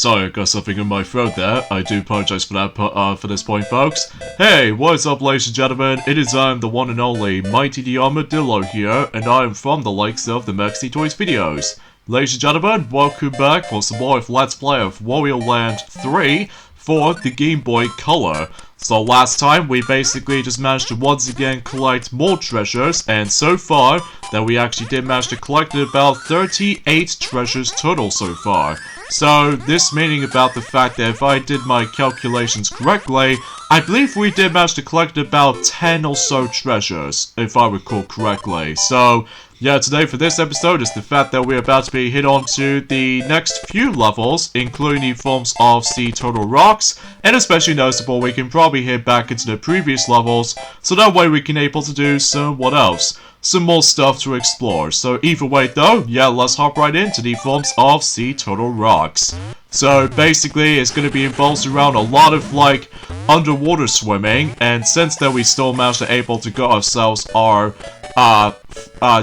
Sorry, I got something in my throat there. I do apologize for that, for this point, folks. Hey, what's up, ladies and gentlemen? It is the one and only Mighty the Armadillo here, and I am from the likes of the Maxi Toys videos. Ladies and gentlemen, welcome back for some more of Let's Play of Wario Land 3 for the Game Boy Color. So last time, we basically just managed to once again collect more treasures, and so far, that we actually did manage to collect about 38 treasures total so far. So, this meaning about the fact that if I did my calculations correctly, I believe we did manage to collect about 10 or so treasures, if I recall correctly. So, yeah, today for this episode is the fact that we're about to be hit on to the next few levels, including the forms of sea turtle rocks, and especially noticeable we can probably hit back into the previous levels, so that way we can able to do some, what else? Some more stuff to explore. So either way though, yeah, let's hop right into the forms of sea turtle rocks. So basically it's going to be involved around a lot of like underwater swimming, and since then we still managed to able to get ourselves our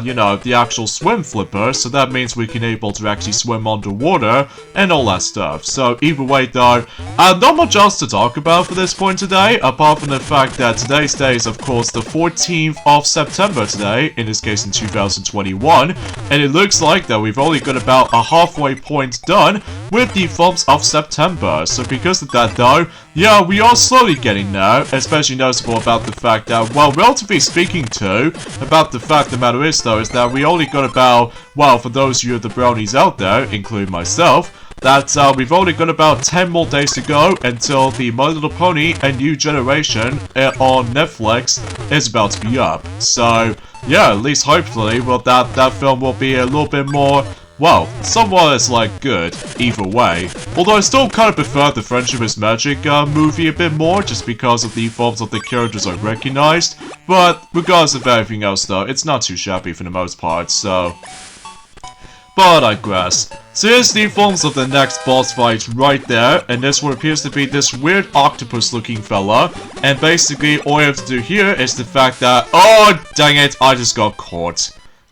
you know, the actual swim flipper, so that means we can able to actually swim underwater and all that stuff. So either way though, not much else to talk about for this point today, apart from the fact that today's day is of course the 14th of September today, in this case in 2021, and it looks like that we've only got about a halfway point done with the forms of September. So because of that though, yeah, we are slowly getting there, especially noticeable about the fact that, well, relatively speaking too, about the fact the matter is though, is that we only got about, well, for those of you the brownies out there, including myself, that we've only got about 10 more days to go until the My Little Pony A New Generation on Netflix is about to be up. So, yeah, at least hopefully, well, that film will be a little bit more, well, somewhat as like good, either way. Although I still kind of prefer the Friendship is Magic movie a bit more, just because of the forms of the characters I recognized. But regardless of everything else though, it's not too shabby for the most part, so... But I digress. So here's the forms of the next boss fight right there, and this one appears to be this weird octopus looking fella, and basically all you have to do here is the fact that, oh dang it, I just got caught.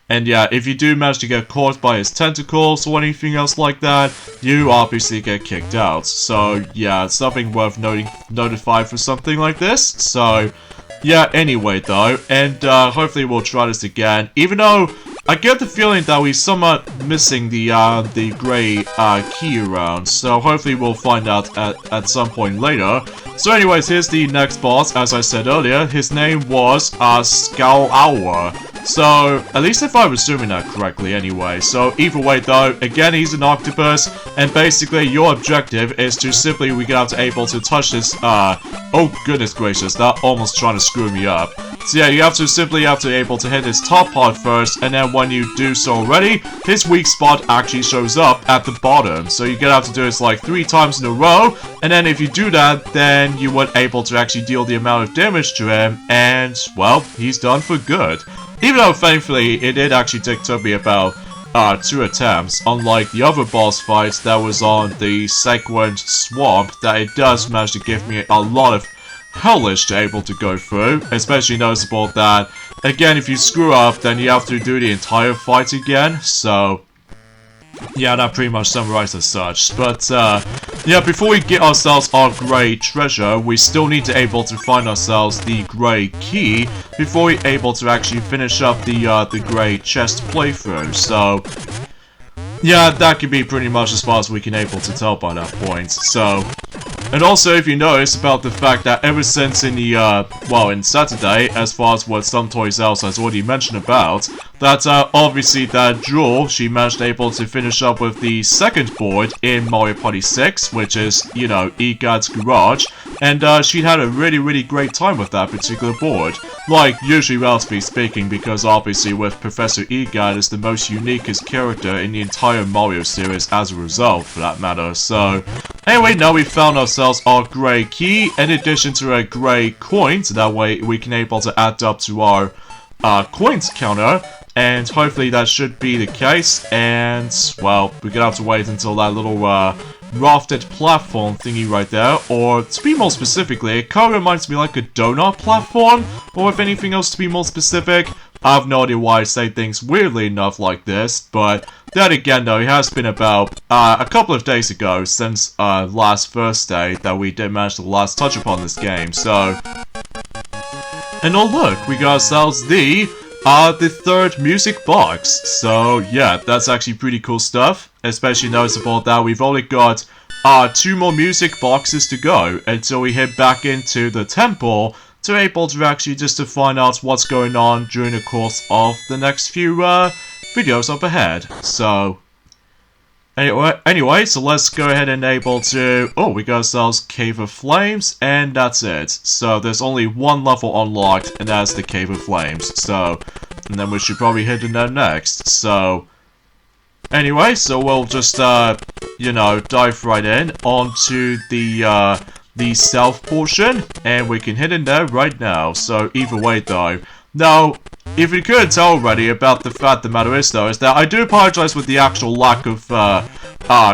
And yeah, if you do manage to get caught by his tentacles or anything else like that, you obviously get kicked out. So yeah, it's something worth notified for something like this. So yeah, anyway though, and hopefully we'll try this again, even though I get the feeling that we're somewhat missing the gray key around, so hopefully we'll find out at some point later. So anyways, here's the next boss. As I said earlier, his name was Scour. So, at least if I'm assuming that correctly anyway. So, either way though, again he's an octopus, and basically your objective is to simply, we get out to able to touch this, oh goodness gracious, that almost trying to screw me up. So yeah, you have to able to hit his top part first, and then when you do so already, his weak spot actually shows up at the bottom. So you get out to do this like 3 times in a row, and then if you do that, then you would able to actually deal the amount of damage to him, and well, he's done for good. Even though thankfully it did actually took me about 2 attempts, unlike the other boss fights that was on the Sequin Swamp, that it does manage to give me a lot of hellish to able to go through, especially noticeable that, again, if you screw up, then you have to do the entire fight again, so... yeah, that pretty much summarizes as such. But, yeah, before we get ourselves our grey treasure, we still need to able to find ourselves the grey key before we're able to actually finish up the grey chest playthrough. So, yeah, that could be pretty much as far as we can able to tell by that point. So, and also if you notice about the fact that ever since in the, well, in Saturday, as far as what some Toys Else has already mentioned about, that obviously that Jewel, she managed able to finish up with the second board in Mario Party 6, which is, you know, EGOD's Garage, and she had a really great time with that particular board. Like, usually relatively speaking, because obviously with Professor EGOD is the most uniquest character in the entire Mario series as a result, for that matter. So, anyway, now we found ourselves our grey key, in addition to a grey coin, so that way we can able to add up to our coins counter, and hopefully that should be the case, and, well, we're gonna have to wait until that little, rafted platform thingy right there, or to be more specifically, it kind of reminds me like a donut platform, or if anything else to be more specific, I have no idea why I say things weirdly enough like this, but then again though, it has been about a couple of days ago since last Thursday that we did manage to last touch upon this game, so... And oh look, we got ourselves the third music box. So yeah, that's actually pretty cool stuff. Especially noticeable that we've only got 2 more music boxes to go until we head back into the temple to able to actually just to find out what's going on during the course of the next few videos up ahead. So anyway, so let's go ahead and able to... Oh, we got ourselves Cave of Flames, and that's it. So there's only one level unlocked, and that's the Cave of Flames. So, and then we should probably hit in there next. So, anyway, so we'll just, you know, dive right in onto the south portion, and we can hit in there right now. So either way though, now, if you couldn't tell already about the fact the matter is though, is that I do apologize with the actual lack of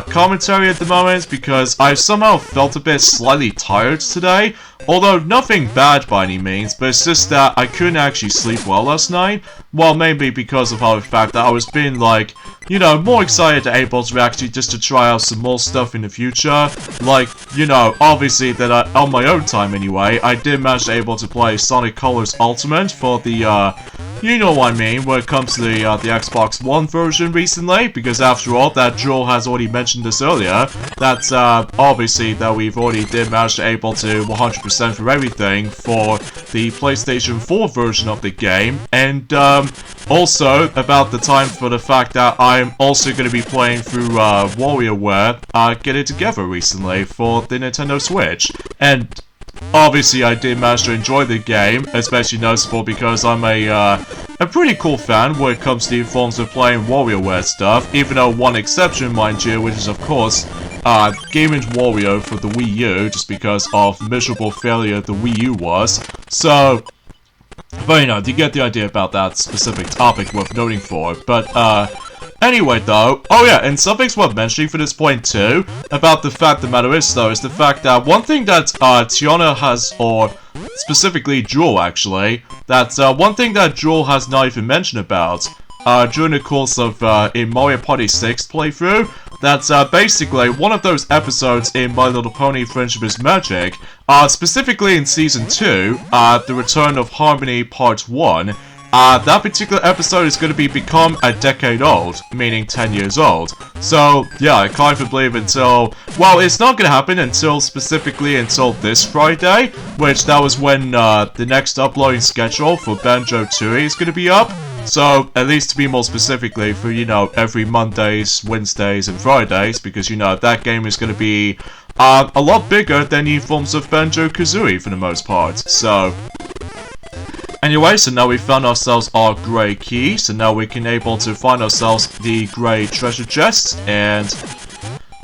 commentary at the moment, because I somehow felt a bit slightly tired today. Although nothing bad by any means, but it's just that I couldn't actually sleep well last night. Well, maybe because of how the fact that I was being like, you know, more excited to able to actually just to try out some more stuff in the future. Like, you know, obviously that on my own time anyway, I did manage to able to play Sonic Colors Ultimate for the, you know what I mean, when it comes to the Xbox One version recently, because after all, that Joel has already mentioned this earlier, that, obviously that we've already did manage to able to 100% for everything for the PlayStation 4 version of the game, and, also about the time for the fact that I'm also going to be playing through, WarioWare, Get It Together recently for the Nintendo Switch, and obviously I did manage to enjoy the game, especially noticeable because I'm a pretty cool fan when it comes to the forms of playing WarioWare stuff, even though one exception, mind you, which is of course, Game & Wario for the Wii U, just because of miserable failure the Wii U was, so... But you know, you get the idea about that specific topic worth noting for, but anyway though, oh yeah, and something's worth mentioning for this point too, about the fact the matter is though, is the fact that one thing that Tiana has, or specifically Jewel actually, that one thing that Jewel has not even mentioned about, during the course of in Mario Party 6 playthrough, that's basically one of those episodes in My Little Pony Friendship is Magic, specifically in Season 2, The Return of Harmony Part 1, that particular episode is going to become a decade old, meaning 10 years old. So, yeah, I can't even believe until... Well, it's not going to happen specifically until this Friday, which that was when the next uploading schedule for Banjo-Tooie is going to be up. So, at least to be more specifically, for, you know, every Mondays, Wednesdays, and Fridays, because, you know, that game is going to be a lot bigger than the forms of Banjo-Kazooie for the most part. So, anyway, so now we found ourselves our grey key, so now we can able to find ourselves the grey treasure chest, and,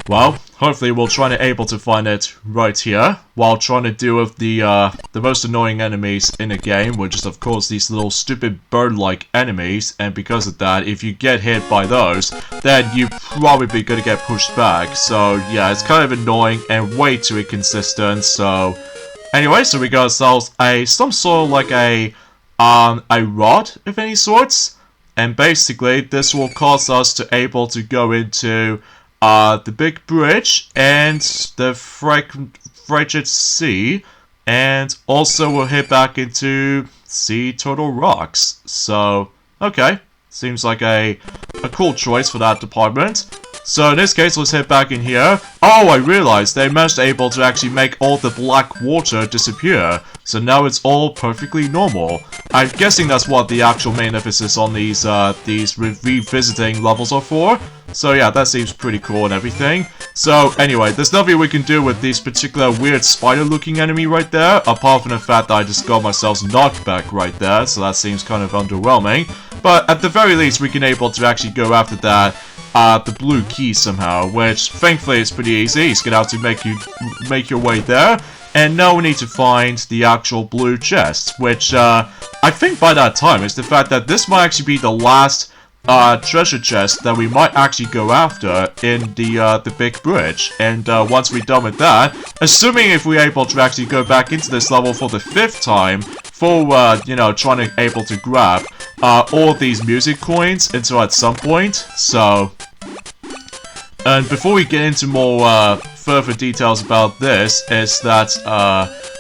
well, hopefully we'll try to able to find it right here, while trying to deal with the most annoying enemies in the game, which is of course these little stupid bird-like enemies, and because of that, if you get hit by those, then you're probably gonna get pushed back, so yeah, it's kind of annoying and way too inconsistent, so... Anyway, so we got ourselves some sort of like a rod of any sorts, and basically this will cause us to able to go into the big bridge and the frigid sea, and also we'll head back into Sea Turtle Rocks. So, okay, seems like a cool choice for that department. So in this case, let's head back in here. Oh, I realized they managed to able to actually make all the black water disappear. So now it's all perfectly normal. I'm guessing that's what the actual main emphasis on these revisiting levels are for. So yeah, that seems pretty cool and everything. So anyway, there's nothing we can do with this particular weird spider-looking enemy right there, apart from the fact that I just got myself knocked back right there, so that seems kind of underwhelming. But at the very least, we can able to actually go after that, the blue key somehow, which thankfully is pretty easy. It's gonna have to make your way there. And now we need to find the actual blue chest, which I think by that time is the fact that this might actually be the last treasure chest that we might actually go after in the big bridge. And once we're done with that, assuming if we're able to actually go back into this level for the 5th time, for you know, trying to able to grab all of these music coins until at some point. So And before we get into more further details about this, is that,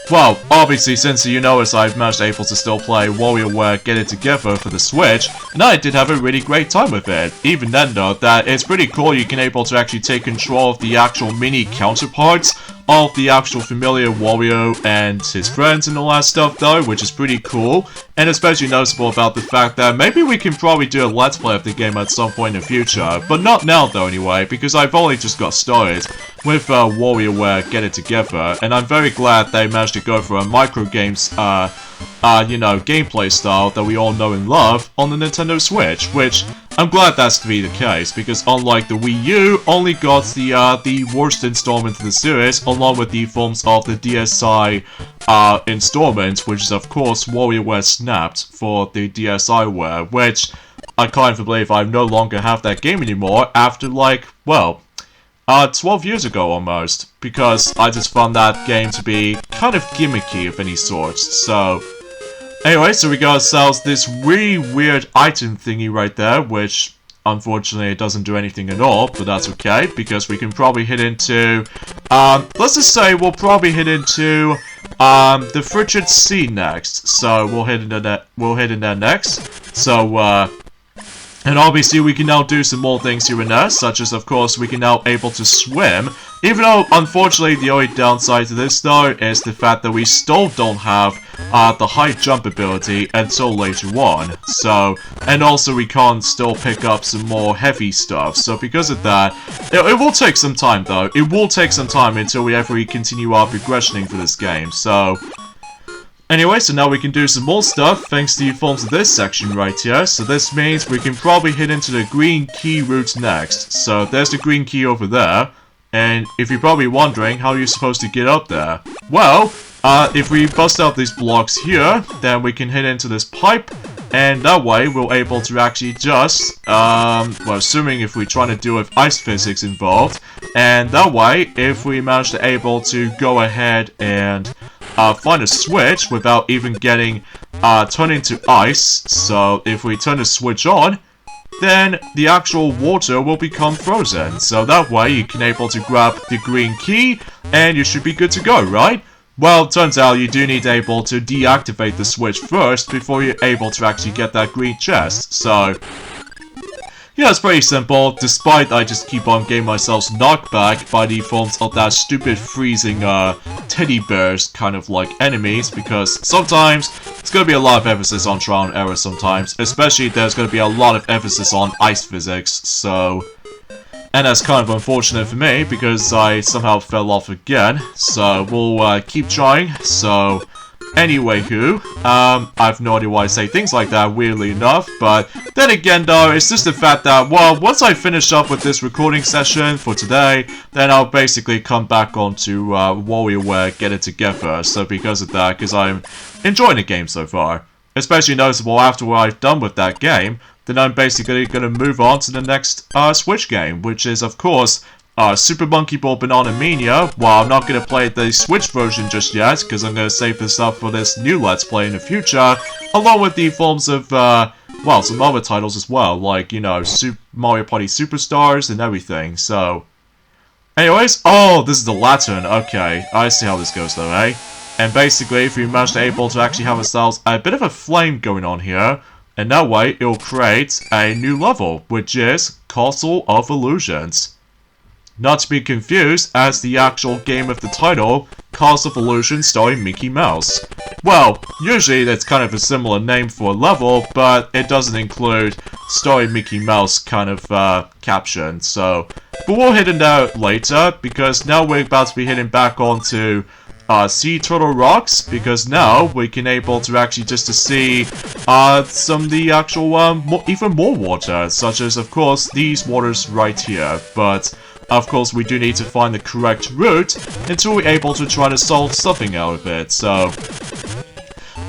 well, obviously, since you notice I've managed able to still play WarioWare Get It Together for the Switch, and I did have a really great time with it. Even then, though, that it's pretty cool you can able to actually take control of the actual mini counterparts of the actual familiar Wario and his friends and all that stuff, though, which is pretty cool, and especially noticeable about the fact that maybe we can probably do a Let's Play of the game at some point in the future, but not now, though, anyway, because I've only just got started with WarioWare Get It Together, and I'm very glad they managed to go for a micro games, you know, gameplay style that we all know and love on the Nintendo Switch, which I'm glad that's to be the case, because unlike the Wii U, only got the worst installment of the series, along with the forms of the DSi installment, which is of course WarioWare Snapped for the DSiWare, which I can't believe I no longer have that game anymore after, like, well, 12 years ago almost, because I just found that game to be kind of gimmicky of any sort. So anyway, so we got ourselves this really weird item thingy right there, which unfortunately it doesn't do anything at all, but that's okay, because we can probably hit into, let's just say we'll probably hit into the Frigid Sea next. So we'll hit into that, next. So and obviously we can now do some more things here and there, such as, of course, we can now able to swim. Even though, unfortunately, the only downside to this, though, is the fact that we still don't have the high jump ability until later on. So, and also we can't still pick up some more heavy stuff. So because of that, it will take some time, though. It will take some time until we ever continue our progressioning for this game. So anyway, so now we can do some more stuff thanks to the forms of this section right here. So this means we can probably hit into the green key route next. So there's the green key over there. And if you're probably wondering how you're supposed to get up there, well, if we bust out these blocks here, then we can hit into this pipe. And that way, we're able to actually just, well, assuming if we're trying to do with ice physics involved. And that way, if we manage to able to go ahead and find a switch without even getting turned into ice. So if we turn the switch on, then the actual water will become frozen. So that way you can able to grab the green key and you should be good to go, right? Well, it turns out you do need to able to deactivate the switch first before you're able to actually get that green chest. So yeah, it's pretty simple, despite I just keep on getting myself knocked back by the forms of that stupid freezing teddy bears kind of like enemies, because sometimes it's going to be a lot of emphasis on trial and error sometimes, especially there's going to be a lot of emphasis on ice physics, so and that's kind of unfortunate for me, because I somehow fell off again, so we'll keep trying. So anyway, I have no idea why I say things like that, weirdly enough, but then again, though, it's just the fact that, well, once I finish up with this recording session for today, then I'll basically come back onto WarioWare Get It Together. So because of that, because I'm enjoying the game so far, especially noticeable after what I've done with that game, then I'm basically going to move on to the next Switch game, which is, of course, Super Monkey Ball Banana Mania. Well, I'm not going to play the Switch version just yet, because I'm going to save this up for this new Let's Play in the future, along with the forms of, well, some other titles as well, like, you know, Mario Party Superstars and everything, so anyways, oh, this is the Lantern, okay, I see how this goes though, eh? And basically, if we manage to able to actually have ourselves a bit of a flame going on here, and that way, it'll create a new level, which is Castle of Illusions. Not to be confused as the actual game of the title, Castle of Illusion starring Mickey Mouse. Well, usually that's kind of a similar name for a level, but it doesn't include starring Mickey Mouse kind of caption, so but we'll hit it out later, because now we're about to be hitting back onto Sea Turtle Rocks, because now we can able to actually just to see some of the actual even more water, such as, of course, these waters right here, but of course, we do need to find the correct route until we're able to try to solve something out of it, so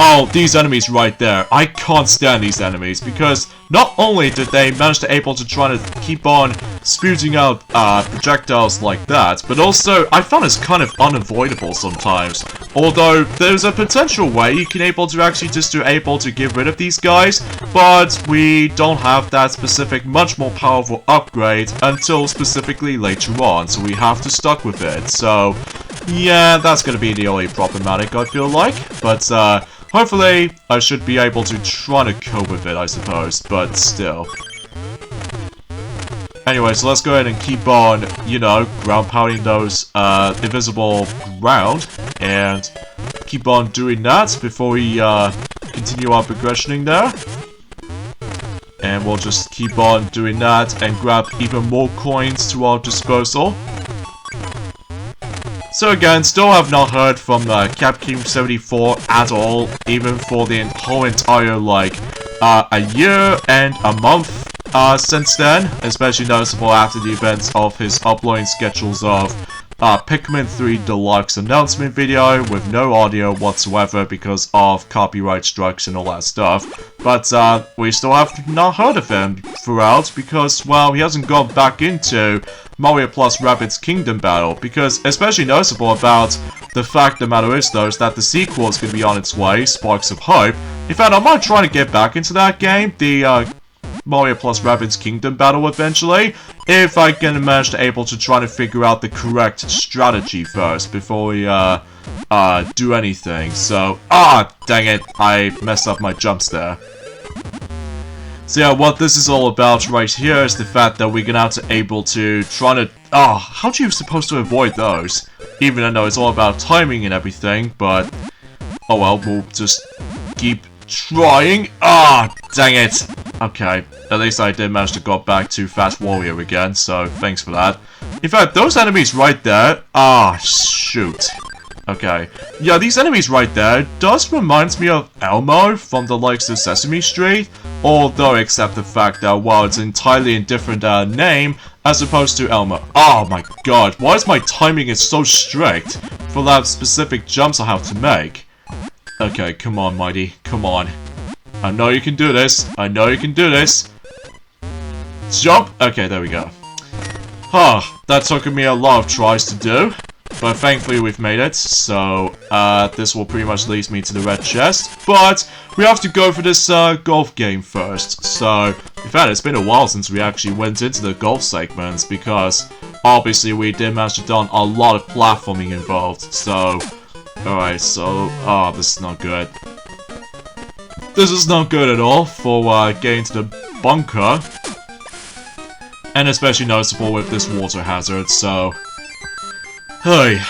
oh, these enemies right there. I can't stand these enemies, because not only did they manage to able to try to keep on spewing out projectiles like that, but also I found it's kind of unavoidable sometimes. Although, there's a potential way you can able to actually just get rid of these guys, but we don't have that specific, much more powerful upgrade until specifically later on, so we have to stuck with it. So, yeah, that's gonna be the only problematic, I feel like. But, hopefully, I should be able to try to cope with it, I suppose, but still. Anyway, so let's go ahead and keep on, you know, ground pounding those invisible ground, and keep on doing that before we continue our progressioning there. And we'll just keep on doing that and grab even more coins to our disposal. So again, still have not heard from Capcom74 at all, even for the whole entire, like, a year and a month since then, especially noticeable after the events of his uploading schedules of Pikmin 3 Deluxe announcement video with no audio whatsoever because of copyright strikes and all that stuff. But we still have not heard of him throughout because, well, he hasn't gone back into Mario plus Rabbids Kingdom Battle, because especially noticeable about the fact of the matter is, though, is that the sequel is going to be on its way, Sparks of Hope. In fact, I might try to get back into that game, the Mario plus Rabbids Kingdom Battle eventually, if I can manage to able to try to figure out the correct strategy first before we do anything. So, dang it, I messed up my jumps there. So yeah, what this is all about right here is the fact that we're gonna have to able to try to... how are you supposed to avoid those? Even though it's all about timing and everything, but... oh well, we'll just keep trying. Dang it! Okay, at least I did manage to go back to Fast Wario again, so thanks for that. In fact, those enemies right there... shoot. Okay. Yeah, these enemies right there does remind me of Elmo from the likes of Sesame Street, although except the fact that, well, it's entirely a different name as opposed to Elmo. Oh my god, why is my timing is so strict for that specific jumps I have to make? Okay, come on, Mighty, come on. I know you can do this. I know you can do this. Jump! Okay, there we go. That took me a lot of tries to do. But thankfully we've made it, so this will pretty much lead me to the red chest. But we have to go for this golf game first. So, in fact, it's been a while since we actually went into the golf segments because obviously we did manage to done a lot of platforming involved. So, alright, so, this is not good. This is not good at all for getting to the bunker. And especially noticeable with this water hazard, so... hey.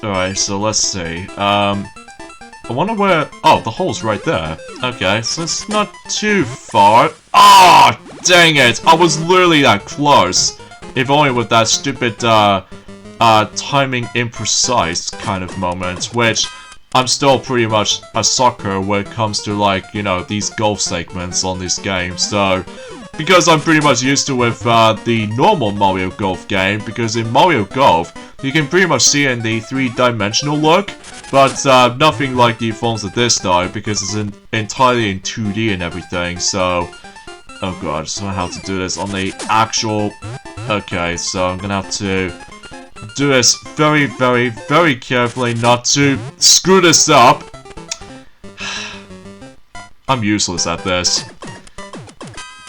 Alright, so let's see. I wonder where... oh, the hole's right there. Okay, so it's not too far. Dang it! I was literally that close. If only with that stupid, timing imprecise kind of moment, which... I'm still pretty much a sucker when it comes to, like, you know, these golf segments on this game, so... because I'm pretty much used to with the normal Mario Golf game, because in Mario Golf, you can pretty much see in the three-dimensional look, but nothing like the forms of this though, because it's entirely in 2D and everything, so... oh god, so I have to do this on the actual... okay, so I'm gonna have to do this very, very, very carefully not to screw this up. I'm useless at this.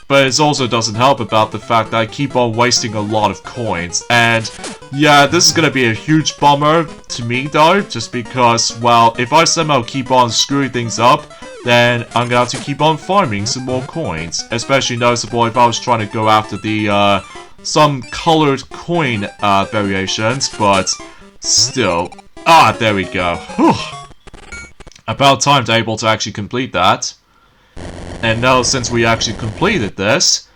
But it also doesn't help about the fact that I keep on wasting a lot of coins. And yeah, this is gonna be a huge bummer to me though, just because, well, if I somehow keep on screwing things up, then I'm gonna have to keep on farming some more coins. Especially noticeable if I was trying to go after the, some colored coin, variations, but still. There we go. Whew. About time to able to actually complete that. And now, since we actually completed this,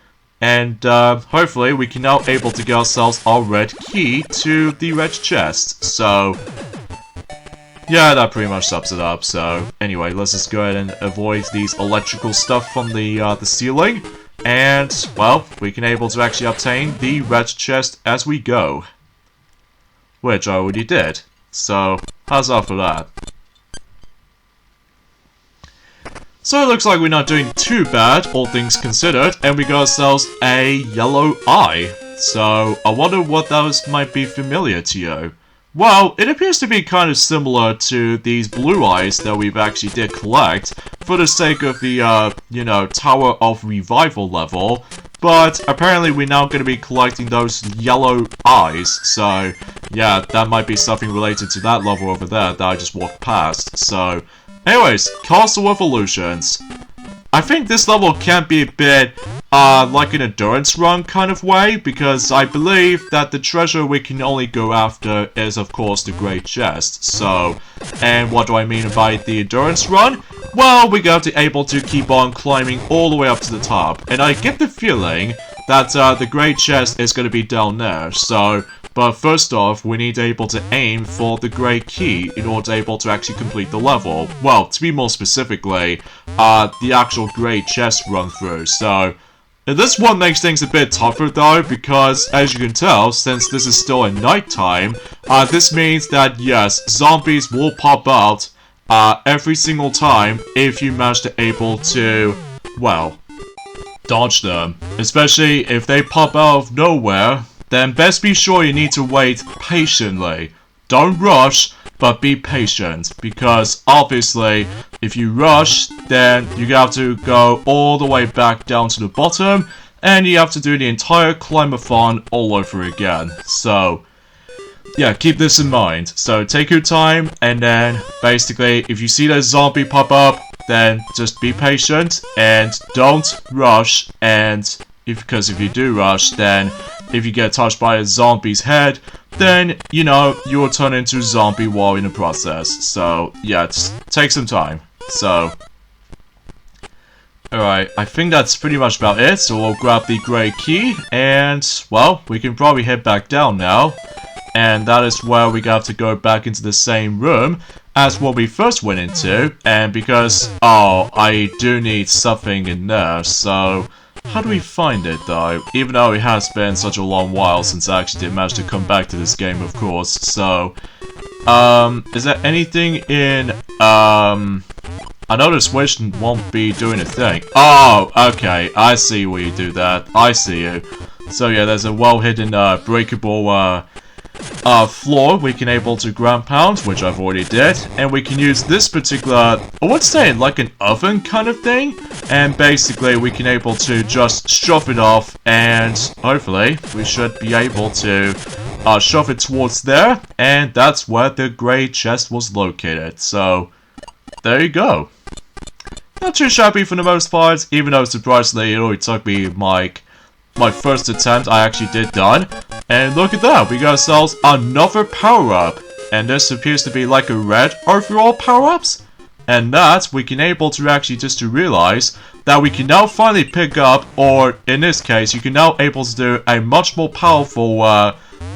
and hopefully we can now able to get ourselves our red key to the red chest. So, yeah, that pretty much sums it up. So, anyway, let's just go ahead and avoid these electrical stuff from the ceiling. And, well, we can able to actually obtain the red chest as we go. Which I already did. So, how's that for that? So it looks like we're not doing too bad, all things considered, and we got ourselves a yellow eye. So I wonder what those might be familiar to you. Well, it appears to be kind of similar to these blue eyes that we've actually did collect for the sake of the, you know, Tower of Revival level. But apparently we're now going to be collecting those yellow eyes, so yeah, that might be something related to that level over there that I just walked past. So, anyways, Castle Evolutions. I think this level can be a bit, like an endurance run kind of way, because I believe that the treasure we can only go after is, of course, the Great Chest. So, and what do I mean by the endurance run? Well, we're going to be able to keep on climbing all the way up to the top, and I get the feeling that, the Great Chest is going to be down there, so... But first off, we need to be able to aim for the Great Key in order to be able to actually complete the level. Well, to be more specifically, the actual Great Chest run through. So, this one makes things a bit tougher though, because as you can tell, since this is still at nighttime, this means that yes, zombies will pop out every single time if you manage to able to, well, dodge them. Especially if they pop out of nowhere. Then best be sure you need to wait patiently. Don't rush, but be patient. Because obviously, if you rush, then you have to go all the way back down to the bottom, and you have to do the entire climb-a-thon all over again. So, yeah, keep this in mind. So take your time, and then basically, if you see that zombie pop up, then just be patient, and don't rush, and... Because if you do rush, then if you get touched by a zombie's head, then, you know, you will turn into a zombie while in the process. So, yeah, just take some time. So, alright, I think that's pretty much about it. So we'll grab the Great Key, and, well, we can probably head back down now. And that is where we have to go back into the same room as what we first went into. And because, oh, I do need something in there, so... How do we find it, though? Even though it has been such a long while since I actually did manage to come back to this game, of course. So, is there anything in, I know the Switch won't be doing a thing. Oh, okay, I see where you do that. I see you. So yeah, there's a well-hidden, breakable, floor we can able to ground pound, which I've already did, and we can use this particular, I would say like an oven kind of thing, and basically we can able to just shove it off, and hopefully we should be able to shove it towards there, and that's where the Great Chest was located. So there you go. Not too shabby for the most part, even though surprisingly it only took me like my first attempt I actually did done. And look at that, we got ourselves another power-up. And this appears to be like a red overall power-ups. And that we can able to actually just to realize that we can now finally pick up, or in this case, you can now able to do a much more powerful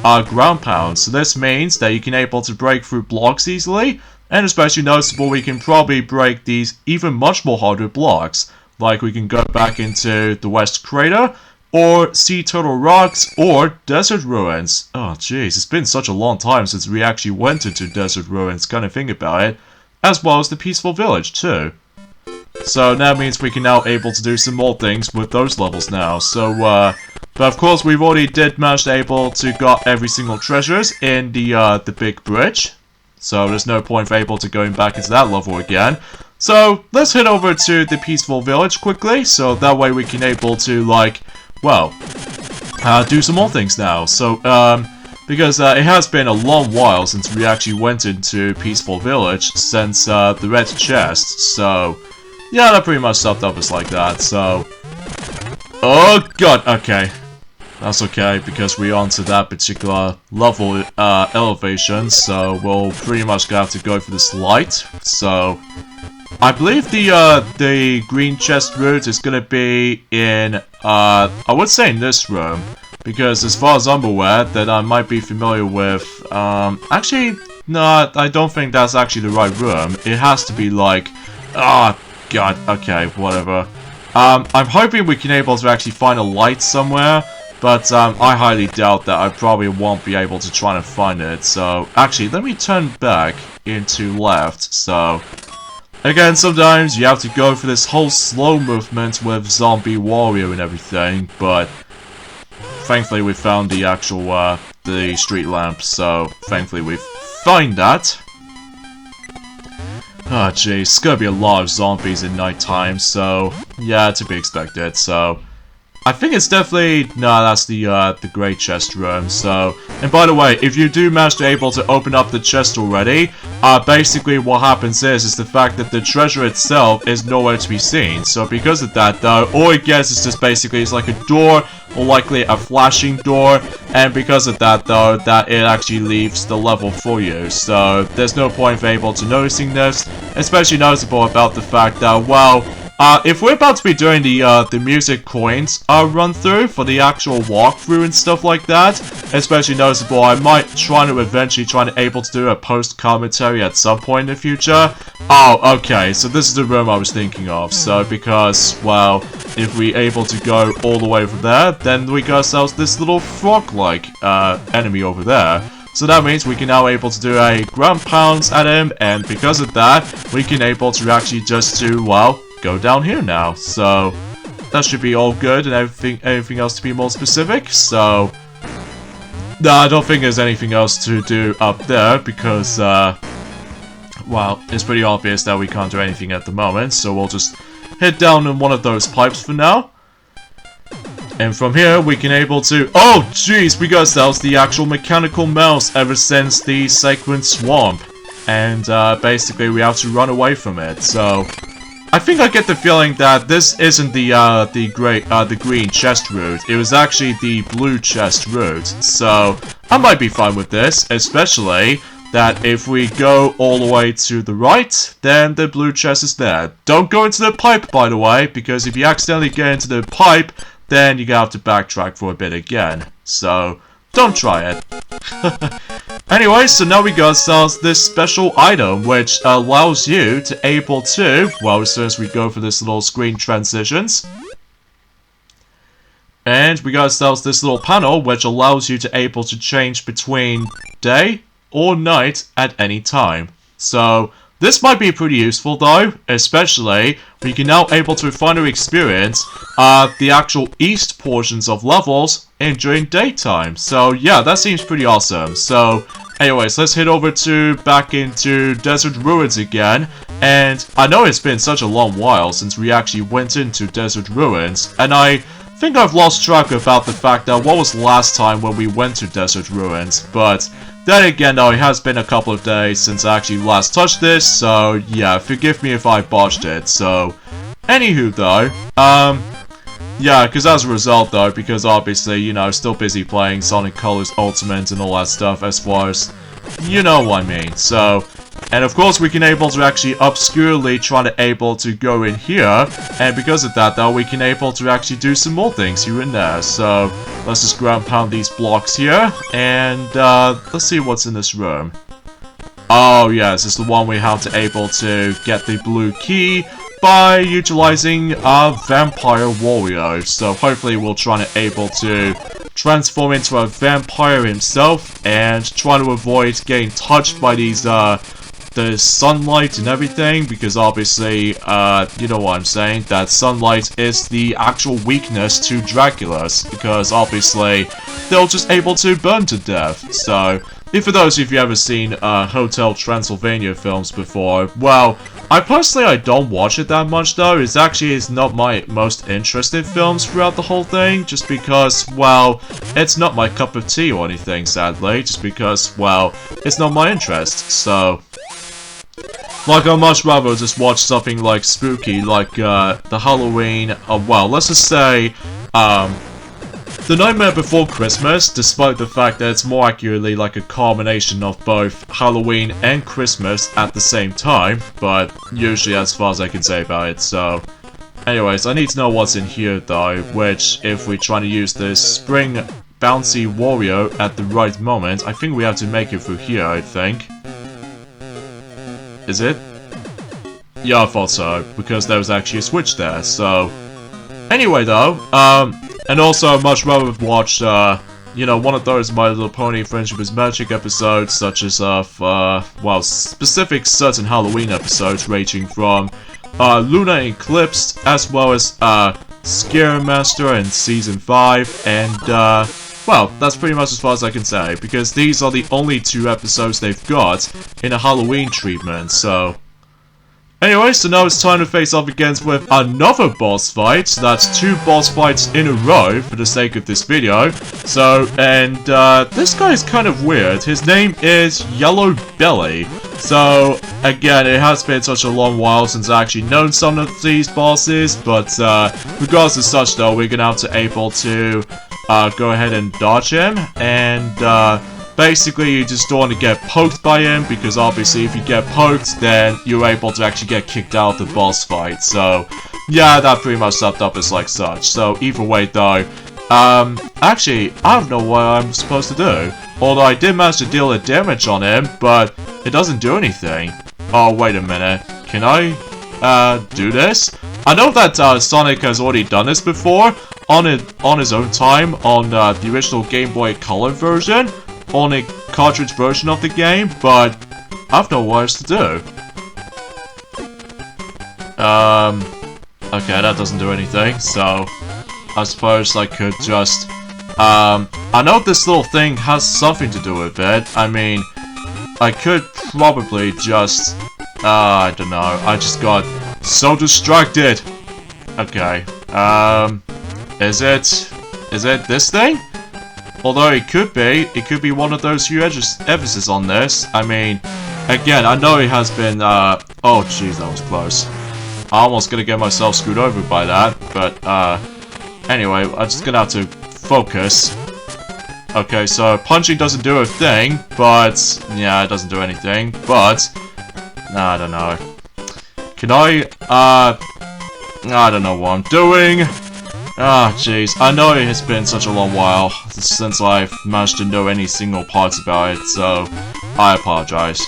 ground pound. So this means that you can able to break through blocks easily. And especially noticeable, we can probably break these even much more harder blocks. Like we can go back into the West Crater, or Sea Turtle Rocks, or Desert Ruins. Oh jeez, it's been such a long time since we actually went into Desert Ruins, kind of think about it. As well as the Peaceful Village, too. So that means we can now able to do some more things with those levels now. So, but of course we've already did manage to able to got every single treasures in the big bridge. So there's no point for able to going back into that level again. So let's head over to the Peaceful Village quickly, so that way we can able to, like, well, do some more things now. So, because it has been a long while since we actually went into Peaceful Village since the Red Chest. So, yeah, that pretty much stuffed up us like that. So, oh god, okay. That's okay, because we're onto that particular level elevation, so we'll pretty much have to go for this light. So, I believe the green chest route is gonna be in, I would say in this room, because as far as I'm aware, that I might be familiar with, actually, no, I don't think that's actually the right room. It has to be like, ah, god, okay, whatever. I'm hoping we can able to actually find a light somewhere. But I highly doubt that I probably won't be able to try and find it. So, actually, let me turn back into left. So, again, sometimes you have to go for this whole slow movement with Zombie Wario and everything. But, thankfully, we found the actual, the street lamp, so thankfully we've found that. Ah, jeez, it's gonna be a lot of zombies at night time, so yeah, to be expected. So I think it's definitely that's the great chest room. So, and by the way, if you do manage to able to open up the chest already, basically what happens is the fact that the treasure itself is nowhere to be seen. So because of that, though, all it gets is just basically it's like a door, or likely a flashing door, and because of that, though, that it actually leaves the level for you. So there's no point for able to noticing this, especially noticeable about the fact that, well, if we're about to be doing the music coins run through for the actual walkthrough and stuff like that, especially noticeable, I might try to eventually able to do a post commentary at some point in the future. Oh, okay, so this is the room I was thinking of. So because, well, if we able to go all the way over there, then we got ourselves this little frog-like enemy over there. So that means we can now able to do a ground pounds at him, and because of that, we can able to actually just do, well, go down here now. So that should be all good, and everything else to be more specific. So no, I don't think there's anything else to do up there because well, it's pretty obvious that we can't do anything at the moment, so we'll just head down in one of those pipes for now. And from here, we can able to... Oh, jeez, we got ourselves the actual mechanical mouse ever since the Sequin Swamp. And basically, we have to run away from it, so... I think I get the feeling that this isn't the green chest route. It was actually the blue chest route. So I might be fine with this, especially that if we go all the way to the right, then the blue chest is there. Don't go into the pipe, by the way, because if you accidentally get into the pipe, then you're gonna have to backtrack for a bit again. So don't try it. Anyway, so now we got ourselves this special item, which allows you to able to, well, as soon as we go for this little screen transitions, and we got ourselves this little panel, which allows you to able to change between day or night at any time. So this might be pretty useful though, especially we can now able to finally experience the actual east portions of levels during daytime. So yeah, that seems pretty awesome. So anyways, let's head over back into Desert Ruins again. And I know it's been such a long while since we actually went into Desert Ruins, and I think I've lost track about the fact that what was the last time when we went to Desert Ruins. But then again, though, it has been a couple of days since I actually last touched this, so yeah, forgive me if I botched it. So anywho though, yeah, because as a result though, because obviously, you know, still busy playing Sonic Colors Ultimate and all that stuff, as far as, you know what I mean. So, and of course we can able to actually obscurely try to able to go in here, and because of that though, we can able to actually do some more things here and there. So let's just ground pound these blocks here, and let's see what's in this room. Oh yeah, this is the one we have to able to get the blue key by utilizing Vampire Wario. So hopefully we'll try to able to transform into a vampire himself and try to avoid getting touched by these the sunlight and everything, because obviously you know what I'm saying, that sunlight is the actual weakness to Dracula's, because obviously they'll just able to burn to death. So if for those of you ever seen Hotel Transylvania films before, well, I don't watch it that much though. It's not my most interested films throughout the whole thing, just because, well, it's not my cup of tea or anything, sadly, just because, well, it's not my interest. So like, I'd much rather just watch something like spooky, like the Halloween, well, let's just say The Nightmare Before Christmas, despite the fact that it's more accurately like a combination of both Halloween and Christmas at the same time, but usually as far as I can say about it. So anyways, I need to know what's in here though, which if we try to use this spring bouncy Wario at the right moment, I think we have to make it through here, I think. Is it? Yeah, I thought so, because there was actually a switch there. So anyway though, and also I'd much rather watch, you know, one of those My Little Pony Friendship is Magic episodes, such as well, specific certain Halloween episodes ranging from Lunar Eclipse, as well as Scare Master in Season 5, and well, that's pretty much as far as I can say, because these are the only 2 episodes they've got in a Halloween treatment, so... Anyway, so now it's time to face off against with another boss fight. That's 2 boss fights in a row for the sake of this video. So, and this guy is kind of weird. His name is Yellow Belly. So, again, it has been such a long while since I actually known some of these bosses, but regardless of such though, we're gonna have to able to go ahead and dodge him, and basically, you just don't want to get poked by him, because obviously if you get poked, then you're able to actually get kicked out of the boss fight. So, yeah, that pretty much summed up as like such. So, either way though, actually, I don't know what I'm supposed to do. Although I did manage to deal the damage on him, but it doesn't do anything. Oh, wait a minute. Can I, do this? I know that, Sonic has already done this before, on his own time, on, the original Game Boy Color version, on a cartridge version of the game, but I have no words to do. Okay, that doesn't do anything, so I suppose I could just, I know this little thing has something to do with it. I mean, I could probably just, I don't know, I just got so distracted. Okay, is it this thing? Although it could be one of those few emphasis on this. I mean, again, I know it has been, oh jeez, that was close. I'm almost gonna get myself screwed over by that, but, anyway, I'm just gonna have to focus. Okay, so punching doesn't do a thing, but, yeah, it doesn't do anything, but, I don't know. Can I don't know what I'm doing. Ah, jeez. I know it has been such a long while since I've managed to know any single parts about it, so I apologize.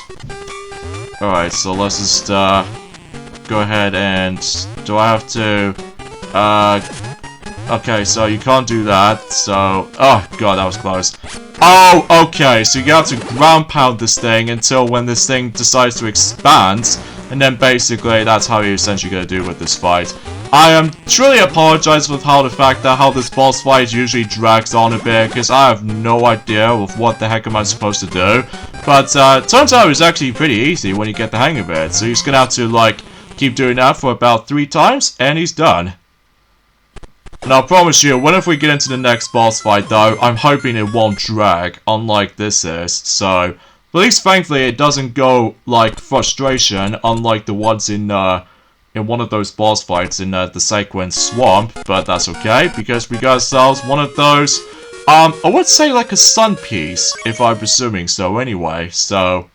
Alright, so let's just, go ahead and... Do I have to... Okay, so you can't do that, so... Oh, god, that was close. Oh, okay, so you have to ground pound this thing until when this thing decides to expand, and then basically that's how you're essentially gonna do with this fight. I am truly apologize with how this boss fight usually drags on a bit, because I have no idea of what the heck am I supposed to do. But, it turns out it's actually pretty easy when you get the hang of it. So you're just gonna have to, like, keep doing that for about 3 times, and he's done. And I'll promise you, whenever we get into the next boss fight though, I'm hoping it won't drag, unlike this is. So, at least thankfully it doesn't go, like, frustration, unlike the ones in one of those boss fights in the Sequin Swamp, but that's okay, because we got ourselves one of those, I would say like a sun piece, if I'm presuming so anyway, so,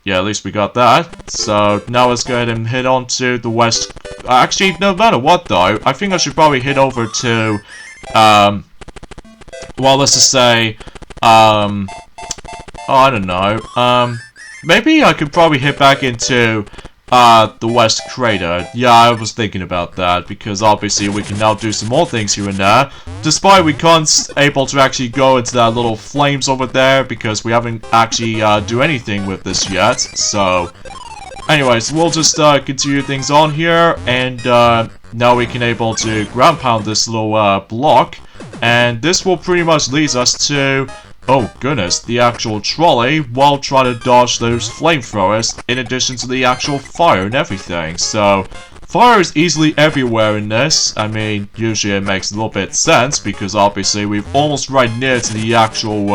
yeah, at least we got that. So, now let's go ahead and head on to the west. Actually, no matter what though, I think I should probably head over to, well, let's just say, oh, I don't know, maybe I could probably head back into the West Crater. Yeah, I was thinking about that, because obviously we can now do some more things here and there, despite we can't able to actually go into that little flames over there, because we haven't actually do anything with this yet, so... Anyways, we'll just continue things on here, and now we can able to ground pound this little block, and this will pretty much lead us to... Oh goodness, the actual trolley, while trying to dodge those flamethrowers, in addition to the actual fire and everything. So, fire is easily everywhere in this. I mean, usually it makes a little bit sense, because obviously we're almost right near to the actual,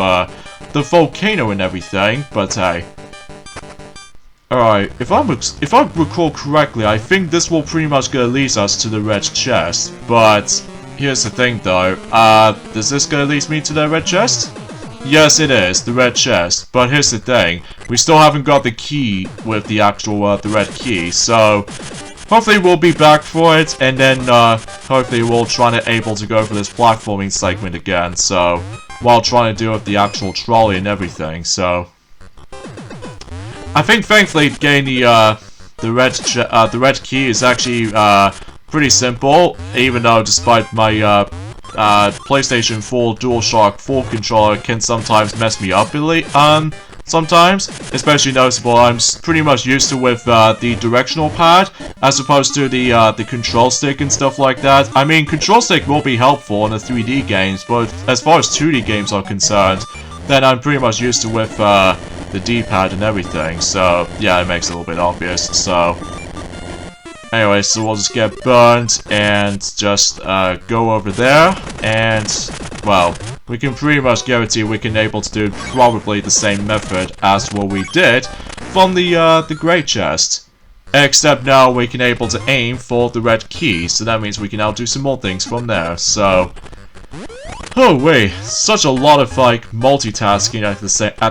the volcano and everything, but hey. Alright, if I recall correctly, I think this will pretty much gonna lead us to the red chest, but here's the thing though, does this gonna lead me to the red chest? Yes, it is, the red chest, but here's the thing, we still haven't got the key with the actual, the red key, so hopefully we'll be back for it, and then, hopefully we'll try to able to go for this platforming segment again, so, while trying to deal with the actual trolley and everything, so. I think, thankfully, getting the red key is actually, pretty simple, even though despite my, PlayStation 4 DualShock 4 controller can sometimes mess me up a sometimes. Especially noticeable, I'm pretty much used to with the directional pad, as opposed to the control stick and stuff like that. I mean, control stick will be helpful in the 3D games, but as far as 2D games are concerned, then I'm pretty much used to with the D-pad and everything. So, yeah, it makes it a little bit obvious, so... Anyway, so we'll just get burned and just go over there, and, well, we can pretty much guarantee we can able to do probably the same method as what we did from the gray chest. Except now we can able to aim for the red key, so that means we can now do some more things from there, so... Oh wait, such a lot of like multitasking at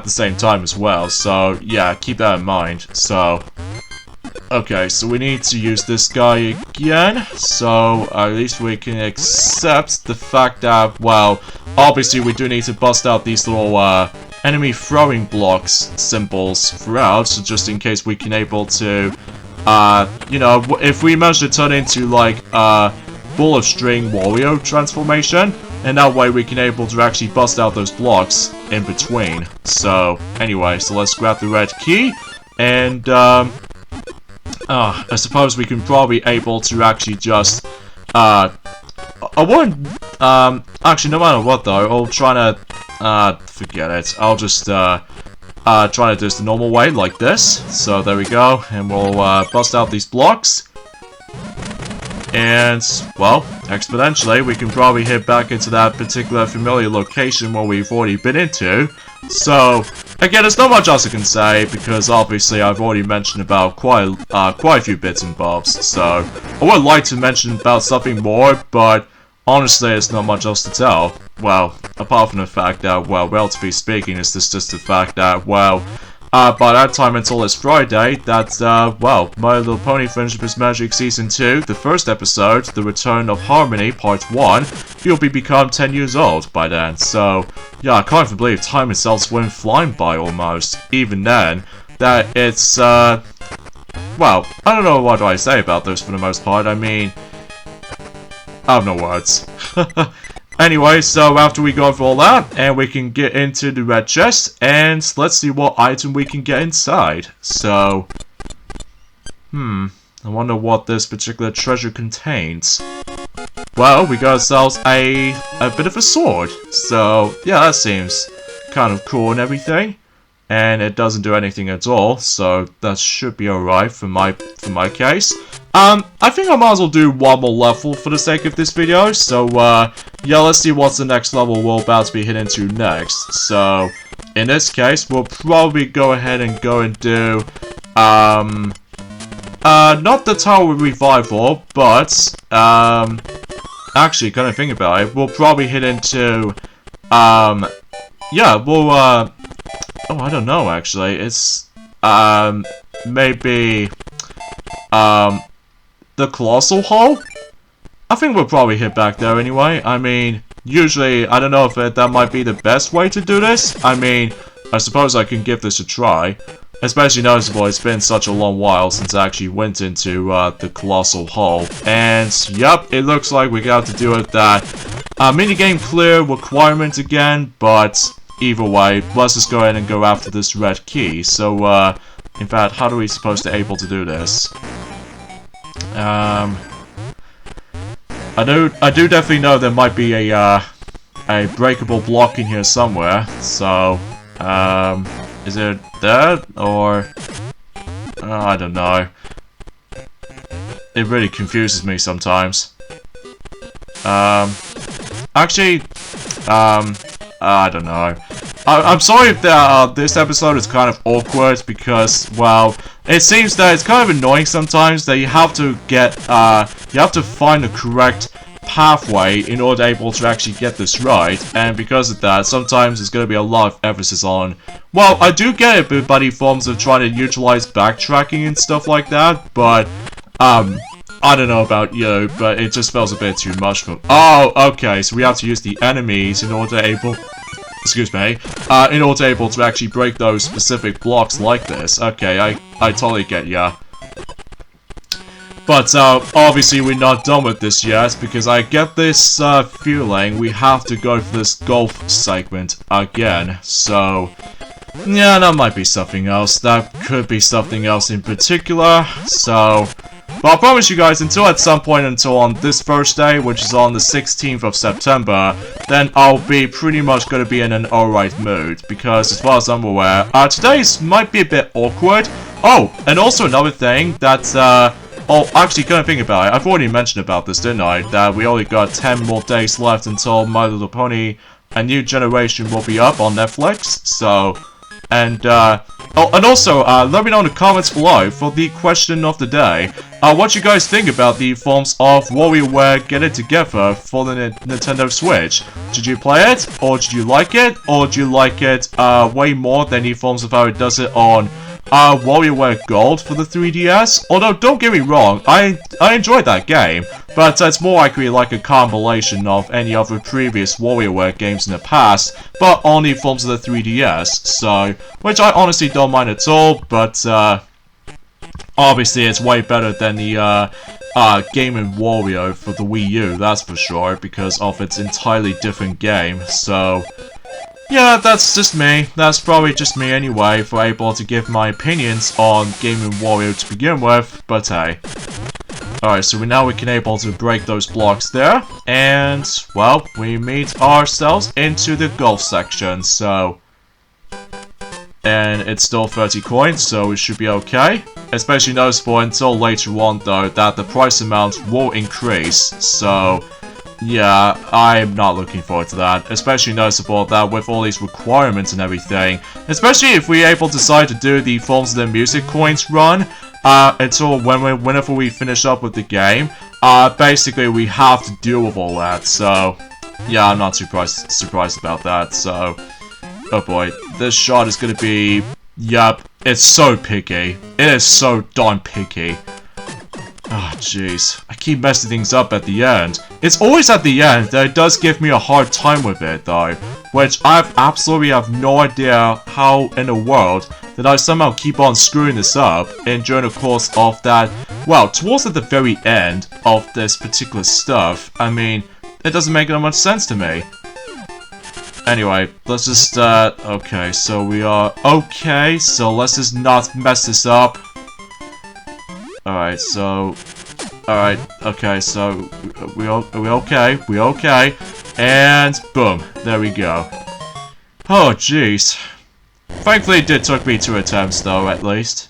the same time as well, so yeah, keep that in mind, so... Okay, so we need to use this guy again, so at least we can accept the fact that, well, obviously we do need to bust out these little enemy throwing blocks symbols throughout, so just in case we can able to, you know, if we manage to turn into like a ball of string Wario transformation, and that way we can able to actually bust out those blocks in between. So anyway, so let's grab the red key, and I suppose we can probably able to actually just, I won't, actually no matter what though, I'll try to, forget it, I'll just, try to do this the normal way, like this, so there we go, and we'll, bust out these blocks, and, well, exponentially, we can probably hit back into that particular familiar location where we've already been into. So, again, there's not much else I can say, because obviously I've already mentioned about quite a few bits and bobs, so I would like to mention about something more, but honestly, there's not much else to tell. Well, apart from the fact that, well, relatively speaking, it's just the fact that, well, by that time until it's Friday, that, well, My Little Pony Friendship is Magic Season 2, the first episode, The Return of Harmony, Part 1, you'll be become 10 years old by then, so, yeah, I can't even believe time itself went flying by almost, even then, that it's, well, I don't know what do I say about this for the most part, I mean, I have no words. Anyway, so after we go over all that, and we can get into the red chest, and let's see what item we can get inside. So, I wonder what this particular treasure contains. Well, we got ourselves a bit of a sword, so yeah, that seems kind of cool and everything. And it doesn't do anything at all, so that should be alright for my case. I think I might as well do one more level for the sake of this video, so yeah, let's see what's the next level we're about to be hitting into next. So, in this case, we'll probably go ahead and go and do, not the Tower Revival, but, actually, kind of think about it, we'll probably hit into, yeah, we'll, oh, I don't know, actually. It's, maybe, the Colossal Hall? I think we'll probably hit back there anyway. I mean, usually, I don't know if that might be the best way to do this. I mean, I suppose I can give this a try. Especially noticeable, it's been such a long while since I actually went into, the Colossal Hall. And, yep, it looks like we got to do it that, minigame clear requirement again, but... Either way, let's just go ahead and go after this red key. So, in fact, how are we supposed to able to do this? I do definitely know there might be a breakable block in here somewhere. So, is it there or? I don't know. It really confuses me sometimes. Actually, I don't know. I'm sorry if this episode is kind of awkward because, well, it seems that it's kind of annoying sometimes that you have to get, you have to find the correct pathway in order able to actually get this right, and because of that, sometimes there's going to be a lot of emphasis on, well, I do get it with buddy forms of trying to utilize backtracking and stuff like that, but, I don't know about you, but it just feels a bit too much for... Oh, okay, so we have to use the enemies in order able... Excuse me. In order able to actually break those specific blocks like this. Okay, I totally get ya. But, obviously we're not done with this yet, because I get this, feeling we have to go for this golf segment again. So, Yeah, that might be something else. That could be something else in particular. So, but I'll promise you guys, until at some point, until on this Thursday, which is on the 16th of September, then I'll be pretty much going to be in an alright mood. Because as far as I'm aware, today's might be a bit awkward. Oh, and also another thing that, oh, actually, couldn't think about it. I've already mentioned about this, didn't I? That we only got 10 more days left until My Little Pony: A New Generation will be up on Netflix. So, and, oh, and also, let me know in the comments below for the question of the day. What you guys think about the forms of WarioWare Get It Together for the Nintendo Switch? Did you play it? Or did you like it? Or do you like it, way more than the forms of how it does it on WarioWare Gold for the 3DS? Although, don't get me wrong, I enjoyed that game, but it's more likely like a compilation of any other previous WarioWare games in the past, but on the forms of the 3DS, so, which I honestly don't mind at all, but, obviously it's way better than the, Game & Wario for the Wii U, that's for sure, because of its entirely different game, so... yeah, that's just me. That's probably just me anyway, if I'm able to give my opinions on Game & Wario to begin with, but hey. Alright, so now we can able to break those blocks there, and, well, we meet ourselves into the golf section, so... and it's still 30 coins, so it should be okay. Especially noticeable until later on, though, that the price amount will increase, so... yeah, I'm not looking forward to that. Especially noticeable that with all these requirements and everything, especially if we able to decide to do the Forms of the Music coins run, until whenever we finish up with the game, basically we have to deal with all that, so... yeah, I'm not surprised about that, so... oh boy, this shot is gonna be... yep, it's so picky. It is so darn picky. Oh, jeez. I keep messing things up at the end. It's always at the end that it does give me a hard time with it, though. Which I absolutely have no idea how in the world that I somehow keep on screwing this up. And during the course of that, well, towards at the very end of this particular stuff, I mean, it doesn't make that much sense to me. Anyway, let's just, okay, so we are okay, so let's just not mess this up. Alright, so... alright, okay, so... we okay, and boom, there we go. Oh, jeez. Thankfully, it did took me 2 attempts, though, at least.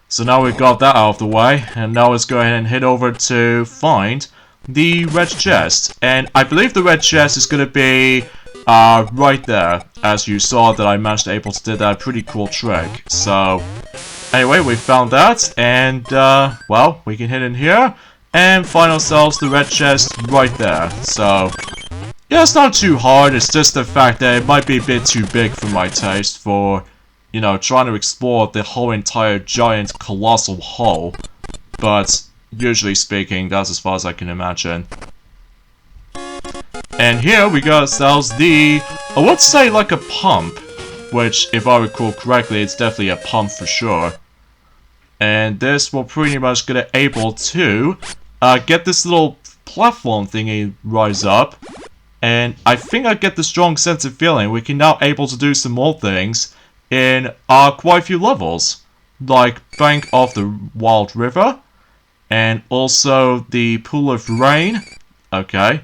So now we've got that out of the way, and now let's go ahead and head over to find the red chest. And I believe the red chest is going to be right there, as you saw that I managed to able to do that pretty cool trick. So anyway, we found that, and well, we can hit in here and find ourselves the red chest right there. So yeah, it's not too hard, it's just the fact that it might be a bit too big for my taste for, you know, trying to explore the whole entire giant colossal hole. But usually speaking, that's as far as I can imagine. And here we got ourselves the, I would say like a pump, which if I recall correctly, it's definitely a pump for sure. And this will pretty much get able to get this little platform thingy rise up. And I think I get the strong sense of feeling we can now able to do some more things in quite a few levels. Like Bank of the Wild River, and also the Pool of Rain. Okay,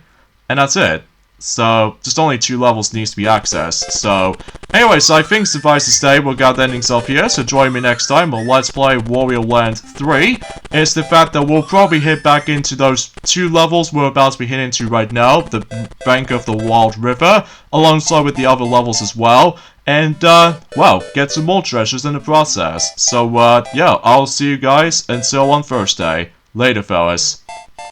and that's it. So, just only 2 levels needs to be accessed. So, anyway, so I think suffice to say, we'll get the endings off here. So join me next time on Let's Play Wario Land 3. It's the fact that we'll probably hit back into those 2 levels we're about to be hitting into right now. The Bank of the Wild River, alongside with the other levels as well. And, well, get some more treasures in the process. So, yeah, I'll see you guys until on Thursday. Later, fellas.